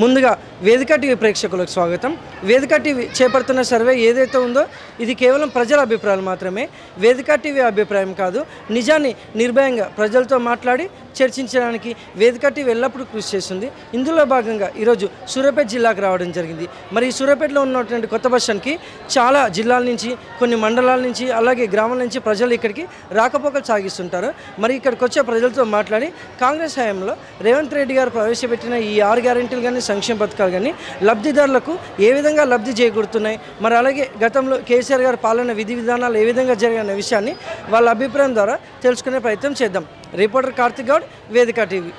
ముందుగా వేదిక టీవీ ప్రేక్షకులకు స్వాగతం. వేదిక టీవీ చేపడుతున్న సర్వే ఏదైతే ఉందో ఇది కేవలం ప్రజల అభిప్రాయాలు మాత్రమే. వేదిక టీవీ అభిప్రాయం కాదు. నిజాన్ని నిర్భయంగా ప్రజలతో మాట్లాడి చర్చించడానికి వేదిక టీవీ ఎల్లప్పుడూ కృషి చేస్తుంది. ఇందులో భాగంగా ఈరోజు సూర్యాపేట జిల్లాకు రావడం జరిగింది. మరి ఈ సూర్యాపేటలో ఉన్నటువంటి కొత్త బస్ స్టాండ్కి చాలా జిల్లాల నుంచి, కొన్ని మండలాల నుంచి, అలాగే గ్రామాల నుంచి ప్రజలు ఇక్కడికి రాకపోకలు సాగిస్తుంటారు. మరి ఇక్కడికి వచ్చే ప్రజలతో మాట్లాడి కాంగ్రెస్ హయాంలో రేవంత్ రెడ్డి గారు ప్రవేశపెట్టిన ఈ 6 గ్యారెంటీలు కానీ, సంక్షేమ పథకాలు కానీ లబ్ధిదారులకు ఏ విధంగా లబ్ధి చేకూరుతున్నాయి, మరి అలాగే గతంలో కేసీఆర్ గారి పాలన విధి విధానాలు ఏ విధంగా జరిగిన విషయాన్ని వాళ్ళ అభిప్రాయం ద్వారా తెలుసుకునే ప్రయత్నం చేద్దాం. రిపోర్టర్ కార్తిక్ గౌడ్, వేదిక టీవీ.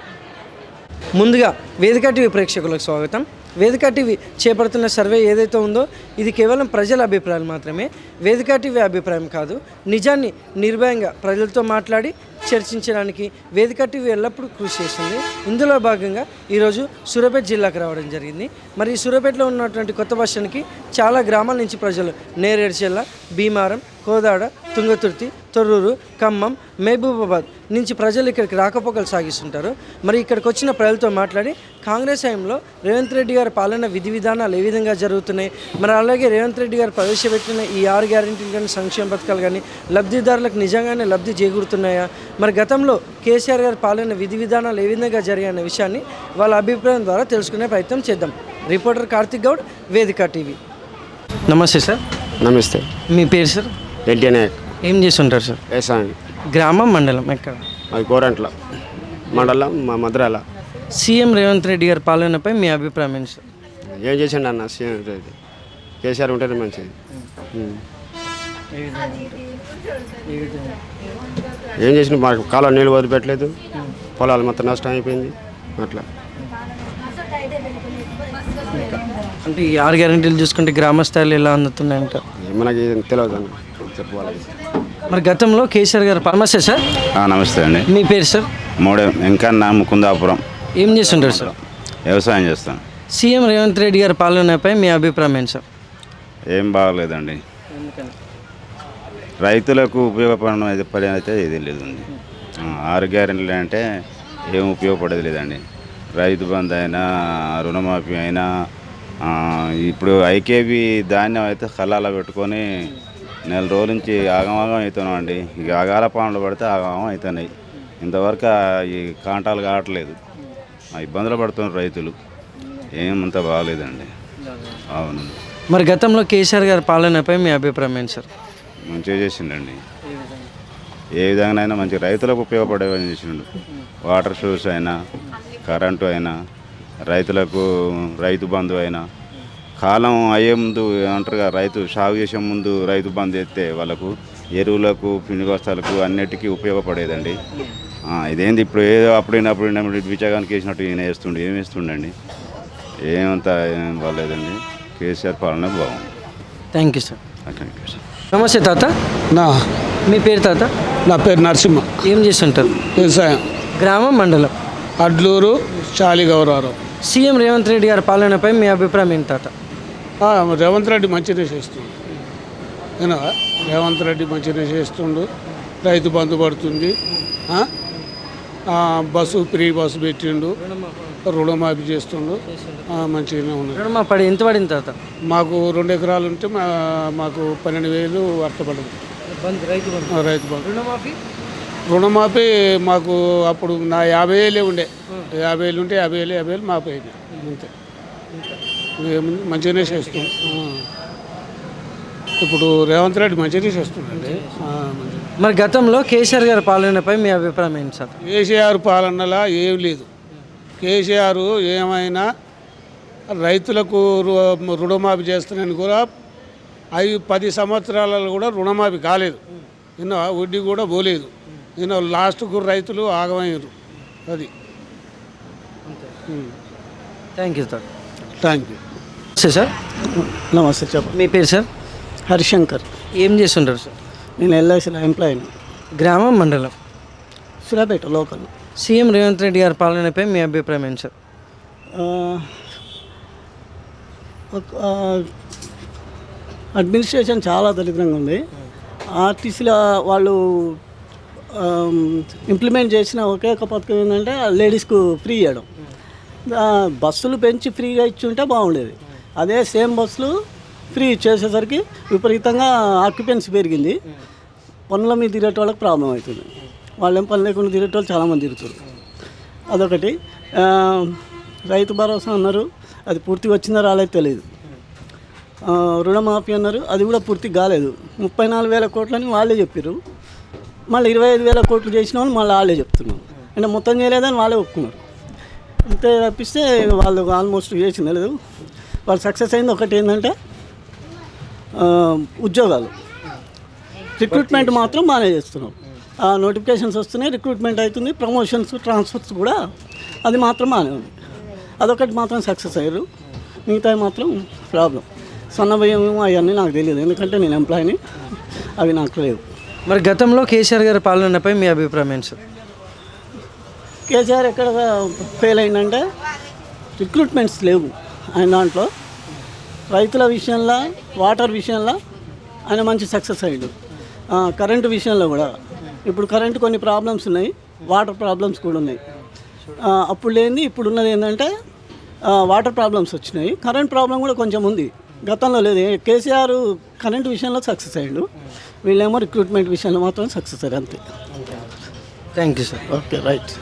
ముందుగా వేదిక టీవీ ప్రేక్షకులకు స్వాగతం. వేదిక టీవీ చేపడుతున్న సర్వే ఏదైతే ఉందో ఇది కేవలం ప్రజల అభిప్రాయాలు మాత్రమే. వేదిక టీవీ అభిప్రాయం కాదు. నిజాన్ని నిర్భయంగా ప్రజలతో మాట్లాడి చర్చించడానికి వేదిక టీవీ ఎల్లప్పుడూ కృషి చేస్తుంది. ఇందులో భాగంగా ఈరోజు సూర్యాపేట జిల్లాకు రావడం జరిగింది. మరి ఈ సూర్యాపేటలో ఉన్నటువంటి కొత్త బస్ స్టాండ్కి చాలా గ్రామాల నుంచి ప్రజలు నేరేడుచెల్ల, భీమారం, కోదాడ, తుంగతుర్తి, తొర్రూరు, ఖమ్మం, మహబూబాబాద్ నుంచి ప్రజలు ఇక్కడికి రాకపోకలు సాగిస్తుంటారు. మరి ఇక్కడికి వచ్చిన ప్రజలతో మాట్లాడి కాంగ్రెస్ హయాంలో రేవంత్ రెడ్డి గారి పాలన విధి విధానాలు ఏ విధంగా జరుగుతున్నాయి, మరి అలాగే రేవంత్ రెడ్డి గారు ప్రవేశపెట్టిన ఈ 6 గ్యారెంటీలు కానీ, సంక్షేమ పథకాలు కానీ లబ్ధిదారులకు నిజంగానే లబ్ధి చేకూరుతున్నాయా, మరి గతంలో కేసీఆర్ గారి పాలన విధి విధానాలు ఏ విధంగా జరిగాయన్న విషయాన్ని వాళ్ళ అభిప్రాయం ద్వారా తెలుసుకునే ప్రయత్నం చేద్దాం. రిపోర్టర్ కార్తిక్ గౌడ్, వేదిక టీవీ. నమస్తే సార్. నమస్తే. మీ పేరు సార్? రెడ్డి నాయక్. ఏం చేస్తుంటారు సార్? వ్యవసాయం. గ్రామం, మండలం ఎక్కడ? అది కోరంట్ల మండలం, మా మధురాల. సీఎం రేవంత్ రెడ్డి గారి పాలనపై మీ అభిప్రాయం ఏంటి సార్? ఏం చేసిండు అన్న సీఎం రెడ్డి? కేసీఆర్ ఉంటేనే మంచిది. ఏం చేసిన మాకు కాలం నీళ్ళు వదిలిపెట్టలేదు, పొలాలు మొత్తం నష్టం అయిపోయింది. అట్లా అంటే ఈ 6 గ్యారెంటీలు చూసుకుంటే గ్రామ స్థాయిలో ఎలా అందుతున్నాయంట మనకి తెలియదు అన్న, చెప్పుకోవాలి. మరి గతంలో కేసీఆర్ గారు నమస్తే సార్. నమస్తే అండి. మీ పేరు సార్? వెంకన్న, ముకుందాపురం. ఏం చేస్తుంటారు సార్? వ్యవసాయం చేస్తాను. సీఎం రేవంత్ రెడ్డి గారి పాలనపై మీ అభిప్రాయం ఏంటి సార్? ఏం బాగలేదండి. రైతులకు ఉపయోగపడిన పని అయితే ఇది లేదండి. 6 గ్యారెంటీలు అంటే ఏం ఉపయోగపడేది లేదండి. రైతు బంధు అయినా, రుణమాఫీ అయినా, ఇప్పుడు ఐకేబీ ధాన్యం అయితే కళ్ళాల పెట్టుకొని నెల రోజుల నుంచి ఆగమాగం అవుతున్నాం అండి. ఇక అగాల పాములు పడితే ఆగమాగం అవుతున్నాయి. ఇంతవరకు ఈ కాంటాలు కావట్లేదు, ఇబ్బందులు పడుతున్నారు రైతులు. ఏమంత బాగలేదండి. అవును. మరి గతంలో కేసీఆర్ గారి పాలనపై మీ అభిప్రాయం ఏంటి సార్? మంచిగా చేసిండండి. ఏ విధంగానైనా మంచి రైతులకు ఉపయోగపడేవని చేసిండు. వాటర్ సోర్స్ అయినా, కరెంటు అయినా, రైతులకు రైతు బంధు అయినా, కాలం అయ్యే ముందు అంటారుగా, రైతు సాగు చేసే ముందు రైతు బంధు ఎత్తే వాళ్ళకు ఎరువులకు, పిండి బస్తాలకు అన్నిటికీ ఉపయోగపడేదండి. ఇదేంది ఇప్పుడు ఏదో అప్పుడైనా విచాగానికి వేసినట్టు ఈయన వేస్తుండే. ఏం వేస్తుండండి? ఏమంతా ఏం బాగలేదండి. కేసీఆర్ పాలన బాగుంది. Thank you sir. Thank you sir. నమస్తే తాత. మీ పేరు తాత? నా పేరు నరసింహ. ఏం చేస్తుంటారు? వ్యవసాయం. గ్రామం, మండలం? అడ్లూరు, చాలిగౌరారం. సీఎం రేవంత్ రెడ్డి గారి పాలనపై మీ అభిప్రాయం ఏంటి తాత? రేవంత్ రెడ్డి మంచిగా చేస్తుండు. రేవంత్ రెడ్డి మంచిగా చేస్తుండు. రైతు బంధు పడుతుంది, బస్సు ఫ్రీ బస్సు పెట్టిండు, రుణమాఫీ చేస్తుండు, మంచిగానే ఉన్నది. రుణమాఫీ ఎంత పడింది తాత? మాకు 2 ఎకరాలు ఉంటే మాకు 12,000 వర్తపడింది. రైతు బంధు. రుణమాఫీ మాకు అప్పుడు నా 50,000 ఉండే. 50,000 ఉంటే 50,000 మాఫీ అయింది అంతే. మంచిగానే చేస్తుంది. ఇప్పుడు రేవంత్ రెడ్డి మంచిగానే చేస్తుందండి. మరి గతంలో కేసీఆర్ గారి పాలనపై మీ అభిప్రాయం ఏంటి సార్? కేసీఆర్ పాలనలా ఏం లేదు. కేసీఆర్ ఏమైనా రైతులకు రుణమాఫీ చేస్తున్నాయని కూడా 10 సంవత్సరాలలో కూడా రుణమాఫీ కాలేదు. వడ్డీ కూడా పోలేదు. లాస్ట్కు రైతులు ఆగమయ్యారు. అది. Thank you sir. Thank you. నమస్తే సార్. నమస్తే. చెప్పండి. మీ పేరు సార్? హరిశంకర్. ఏం చేస్తుంటారు సార్? నేను ఎల్ఐసిలో ఎంప్లాయీని. గ్రామం, మండలం? సూర్యాపేట లోకల్. సీఎం రేవంత్ రెడ్డి గారి పాలనపై మీ అభిప్రాయం ఏంటి సార్? అడ్మినిస్ట్రేషన్ చాలా దరిద్రంగా ఉంది. ఆర్టీసీలో వాళ్ళు ఇంప్లిమెంట్ చేసిన ఒకే ఒక పథకం ఏంటంటే లేడీస్కు ఫ్రీ ఇవ్వడం. బస్సులు పెంచి ఫ్రీగా ఇచ్చి ఉంటే బాగుండేది. అదే సేమ్ బస్సులు ఫ్రీ ఇచ్చేసేసరికి విపరీతంగా ఆక్యుపెన్సీ పెరిగింది. పనుల మీద తిరిగే వాళ్ళకి ప్రాబ్లం అవుతుంది. వాళ్ళేం పని లేకుండా తిరిగే వాళ్ళు చాలామంది తిరుగుతారు. అదొకటి. రైతు భరోసా అన్నారు, అది పూర్తిగా వచ్చిందో రాలేదు తెలియదు. రుణమాఫీ అన్నారు, అది కూడా పూర్తి కాలేదు. 34,000 కోట్లని వాళ్ళే చెప్పారు. మళ్ళీ 25,000 కోట్లు చేసిన వాళ్ళు మళ్ళీ వాళ్ళే చెప్తున్నారు. అంటే మొత్తం చేయలేదని వాళ్ళే ఒప్పుకున్నారు. అంతే తప్పిస్తే వాళ్ళు ఆల్మోస్ట్ చేసింది లేదు. వాళ్ళు సక్సెస్ అయింది ఒకటి ఏంటంటే ఉద్యోగాలు, రిక్రూట్మెంట్ మాత్రం బాగానే చేస్తున్నాం. నోటిఫికేషన్స్ వస్తున్నాయి, రిక్రూట్మెంట్ అవుతుంది, ప్రమోషన్స్ ట్రాన్స్ఫర్స్ కూడా అది మాత్రం బాగానే ఉంది. అదొకటి మాత్రం సక్సెస్ అయ్యారు. మిగతా మాత్రం ప్రాబ్లం. సన్న భయం అవన్నీ నాకు తెలియదు, ఎందుకంటే నేను ఎంప్లాయీని, అవి నాకు లేవు. మరి గతంలో కేసీఆర్ గారి పాలనపై మీ అభిప్రాయం ఏంటి సార్? కేసీఆర్ ఎక్కడ ఫెయిల్ అయిందంటే రిక్రూట్మెంట్స్ లేవు ఆయన దాంట్లో. రైతుల విషయంలో, వాటర్ విషయంలో ఆయన మంచి సక్సెస్ అయ్యాడు. కరెంటు విషయంలో కూడా ఇప్పుడు కరెంటు కొన్ని ప్రాబ్లమ్స్ ఉన్నాయి, వాటర్ ప్రాబ్లమ్స్ కూడా ఉన్నాయి. అప్పుడు లేనిది ఇప్పుడు ఉన్నది ఏంటంటే వాటర్ ప్రాబ్లమ్స్ వచ్చినాయి. కరెంట్ ప్రాబ్లం కూడా కొంచెం ఉంది, గతంలో లేదు. కేసీఆర్ కరెంటు విషయంలో సక్సెస్ అయ్యాడు, వీళ్ళేమో రిక్రూట్మెంట్ విషయంలో మాత్రం సక్సెస్ అయ్యారు అంతే. Thank you sir. Okay, right.